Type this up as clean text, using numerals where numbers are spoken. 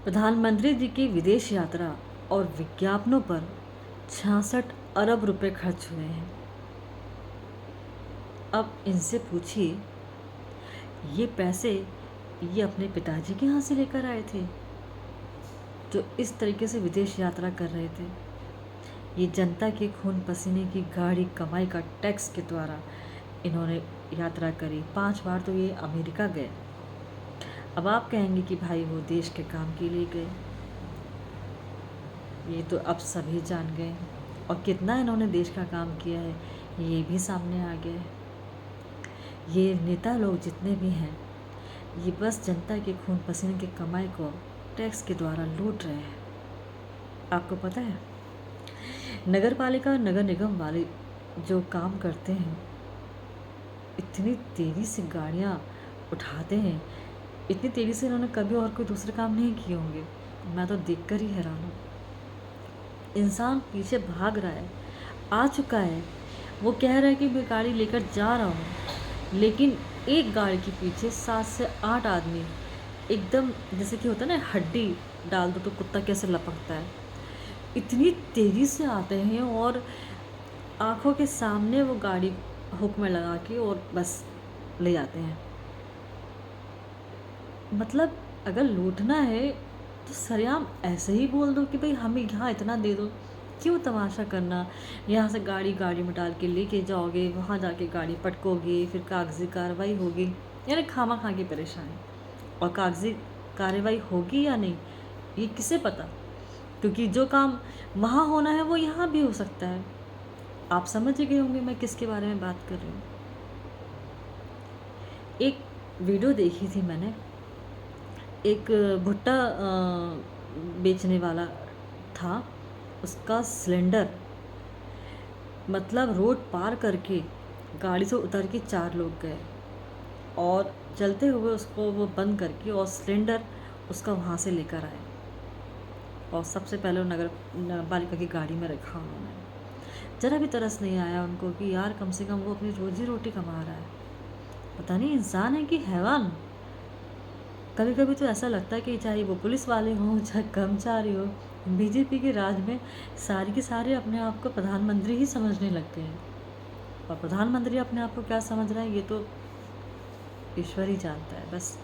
प्रधानमंत्री जी की विदेश यात्रा और विज्ञापनों पर 66 अरब रुपए खर्च हुए हैं। अब इनसे पूछिए, ये पैसे ये अपने पिताजी के यहाँ से लेकर आए थे जो इस तरीके से विदेश यात्रा कर रहे थे। ये जनता के खून पसीने की गाढ़ी कमाई का टैक्स के द्वारा इन्होंने यात्रा करी। 5 बार तो ये अमेरिका गए। अब आप कहेंगे कि भाई वो देश के काम के लिए गए, ये तो अब सभी जान गए। और कितना इन्होंने देश का काम किया है ये भी सामने आ गया है। ये नेता लोग जितने भी हैं ये बस जनता के खून पसीने की कमाई को टैक्स के द्वारा लूट रहे हैं। आपको पता है, नगर पालिका और नगर निगम वाले जो काम करते हैं, इतनी तेज़ी से गाड़ियाँ उठाते हैं, इतनी तेज़ी से इन्होंने कभी और कोई दूसरे काम नहीं किए होंगे। मैं तो देखकर ही हैरान हूँ। इंसान पीछे भाग रहा है, आ चुका है, वो कह रहा है कि मैं गाड़ी लेकर जा रहा हूँ, लेकिन एक गाड़ी के पीछे 7 से 8 आदमी एकदम जैसे कि होता है ना, हड्डी डाल दो तो कुत्ता कैसे लपकता है, इतनी तेज़ी से आते हैं और आँखों के सामने वो गाड़ी हुक में लगा के और बस ले जाते हैं। मतलब अगर लूटना है तो सरेआम ऐसे ही बोल दो कि भाई हमें यहाँ इतना दे दो, क्यों तमाशा करना। यहाँ से गाड़ी में डाल के लेके जाओगे, वहाँ जाके गाड़ी पटकोगे, फिर कागजी कार्रवाई होगी, यानी खामा खा की परेशानी। और कागजी कार्रवाई होगी या नहीं ये किसे पता, क्योंकि जो काम वहाँ होना है वो यहाँ भी हो सकता है। आप समझ गए होंगे मैं किसके बारे में बात कर रही हूँ। एक वीडियो देखी थी मैंने, एक भुट्टा बेचने वाला था, उसका सिलेंडर मतलब रोड पार करके गाड़ी से उतर के 4 लोग गए और चलते हुए उसको वो बंद करके और सिलेंडर उसका वहाँ से लेकर आए और सबसे पहले वो नगर पालिका की गाड़ी में रखा उन्होंने। ज़रा भी तरस नहीं आया उनको कि यार कम से कम वो अपनी रोजी रोटी कमा रहा है। पता नहीं इंसान है कि हैवान। कभी कभी तो ऐसा लगता है कि चाहे वो पुलिस वाले हों चाहे कर्मचारी हो, बीजेपी के राज में सारे के सारे अपने आप को प्रधानमंत्री ही समझने लगते हैं। और प्रधानमंत्री अपने आप को क्या समझ रहा है ये तो ईश्वर ही जानता है बस।